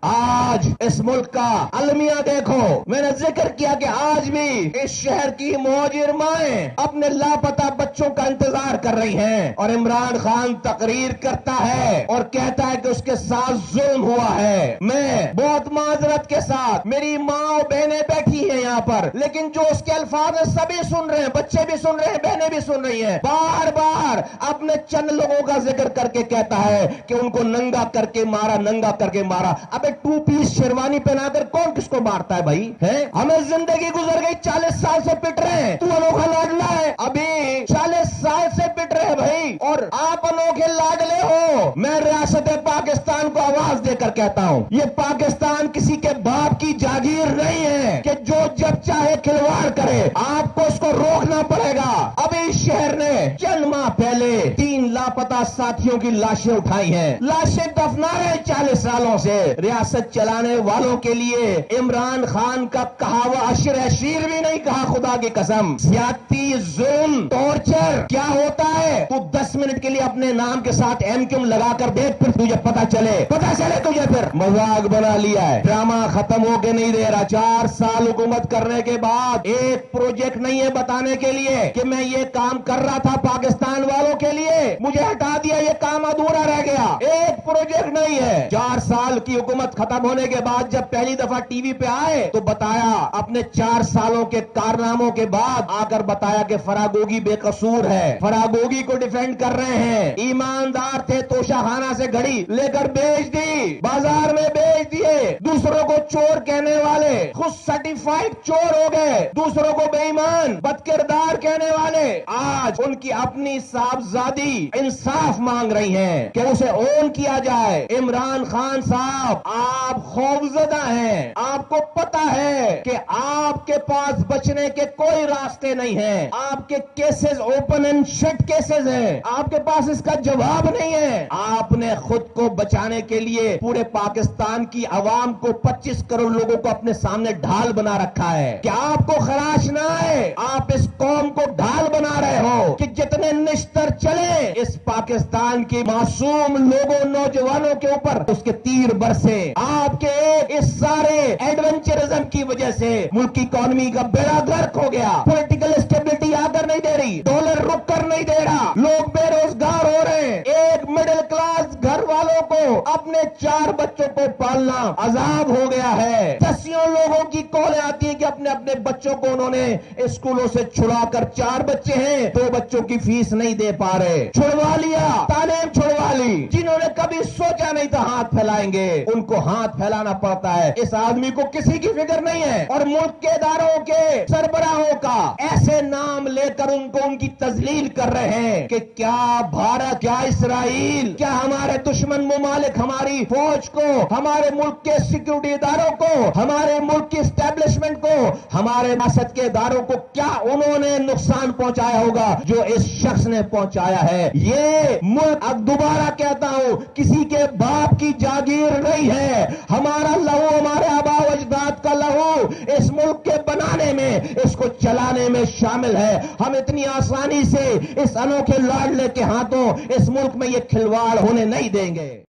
آج اس ملک کا المیہ دیکھو، میں نے ذکر کیا کہ آج بھی اس شہر کی مہاجر مائیں اپنے لاپتہ بچوں کا انتظار کر رہی ہیں، اور عمران خان تقریر کرتا ہے اور کہتا ہے کہ اس کے ساتھ ظلم ہوا ہے۔ میں بہت معذرت کے ساتھ، میری ماں اور بہنیں بیٹھی ہیں یہاں پر، لیکن جو اس کے الفاظ ہیں سبھی سن رہے ہیں، بچے بھی سن رہے ہیں، بہنیں بھی سن رہی ہیں۔ بار بار اپنے چند لوگوں کا ذکر کر کے کہتا ہے کہ ان کو ننگا کر کے مارا، ننگا کر کے مارا۔ ابے 2 پیس شیروانی پہنا کر کون کس کو مارتا ہے بھائی؟ ہمیں زندگی گزر گئی، 40 سال سے پٹ رہے ہیں، تو انوکھا لاڈلا ہے، ابھی 40 سال سے پٹ رہے ہیں بھائی، اور آپ انوکھے لاڈلے ہو۔ میں ریاست پاکستان کو آواز دے کر کہتا ہوں، یہ پاکستان کسی کے باپ کی جاگیر نہیں ہے کہ جو جب چاہے کھلواڑ کرے، آپ کو اس کو روکنا پڑے گا۔ ابھی اس شہر نے چند ماہ پہلے 3 لاپتہ ساتھیوں کی لاشیں اٹھائی ہیں، لاشیں دفنا رہے 40 سالوں سے۔ ریاست چلانے والوں کے لیے عمران خان کا کہا ہوا اشر شیر بھی نہیں کہا، خدا کی قسم۔ زیادتی، ظلم، ٹارچر کیا ہوتا ہے؟ تو 10 منٹ کے لیے اپنے نام کے ساتھ ایم کیوں لگا کر دیکھ، پھر تجھے پتا چلے تجھے پھر مذاق بنا لیا ہے۔ ڈرامہ ختم ہو کے نہیں دے رہا۔ 4 سال حکومت کرنے کے بعد ایک پروجیکٹ نہیں ہے بتانے کے لیے کہ میں یہ کام کر رہا تھا پاکستان والوں کے لیے، مجھے ہٹا دیا، یہ کام ادھورا رہ گیا۔ ایک پروجیکٹ نہیں ہے۔ 4 سال کی حکومت ختم ہونے کے بعد جب پہلی دفعہ ٹی وی پہ آئے تو بتایا، اپنے 4 سالوں کے کارناموں کے بعد آ کر بتایا کہ فراگوگی بے قصور ہے، فراگوگی کو ڈیفینڈ کر رہے ہیں، ایماندار تھے، توشہ خانہ سے گھڑی لے کر بیچ دی، بازار میں بیچ دیے، دوسروں کو چور کہنے والے خود سرٹیفائیڈ چور ہو گئے، دوسروں کو بے ایمان بد کردار کہنے والے آج ان کی اپنی صاحبزادی انصاف مانگ رہی ہیں کہ اسے اون کیا جائے۔ عمران خان صاحب، آپ خوفزدہ ہیں، آپ کو پتا ہے کہ آپ کے پاس بچنے کے کوئی راستے نہیں ہیں، آپ کے cases open and shut cases ہیں، آپ کے پاس اس کا جواب نہیں ہے۔ آپ نے خود کو بچانے کے لیے پورے پاکستان کی عوام کو 25 کروڑ لوگوں کو اپنے سامنے ڈھال بنا رکھا ہے۔ کیا آپ کو خراش نہ آئے؟ آپ اس قوم کو ڈھال بنا رہے ہو کہ جتنے نشتر چلے اس پاکستان کی معصوم لوگوں، نوجوانوں کے اوپر اس کے تیر برسے۔ آپ کے اس سارے ایڈونچرزم کی وجہ سے ملک کی اکانومی کا بیڑا غرق ہو گیا، پولیٹیکل اسٹیبلٹی آ کر نہیں دے رہی، ڈالر رک کر نہیں دے رہا، لوگ بے روزگار ہو رہے ہیں۔ ایک مڈل کلاس گھر والوں کو اپنے 4 بچوں کو پالنا عذاب ہو گیا ہے۔ دسیوں لوگوں کی کالیں آتی ہیں کہ اپنے اپنے بچوں کو انہوں نے اسکولوں سے چھڑا کر، 4 بچے ہیں، 2 بچوں کی فیس نہیں دے پا رہے، چھڑوا لیا، تعلیم چھڑوا لی۔ جنہوں نے کبھی سوچا نہیں تھا ہاتھ پھیلائیں گے، ان کو ہاتھ پھیلانا پڑتا ہے۔ اس آدمی کو کسی کی فکر نہیں ہے، اور ملک کے اداروں کے سربراہوں کا ایسے نام لے کر ان کو ان کی تذلیل کر رہے ہیں کہ کیا بھارت، کیا اسرائیل، کیا ہمارے دشمن ممالک ہماری فوج کو، ہمارے ملک کے سیکیورٹی اداروں کو، ہمارے ملک کی اسٹیبلشمنٹ کو، ہمارے ریاست کے اداروں کو کیا انہوں نے نقصان پہنچایا ہوگا جو اس شخص نے پہنچایا ہے؟ یہ ملک، اب دوبارہ کہتا ہوں، کسی کے باپ کی جاگیر نہیں ہے۔ ہمارا لہو، ہمارے آباء و اجداد کا لہو اس ملک کے بنانے میں، اس کو چلانے میں شامل ہے۔ ہم اتنی آسانی سے اس انوکھے لاڈلے کے ہاتھوں اس ملک میں یہ کھلواڑ ہونے نہیں دیں گے۔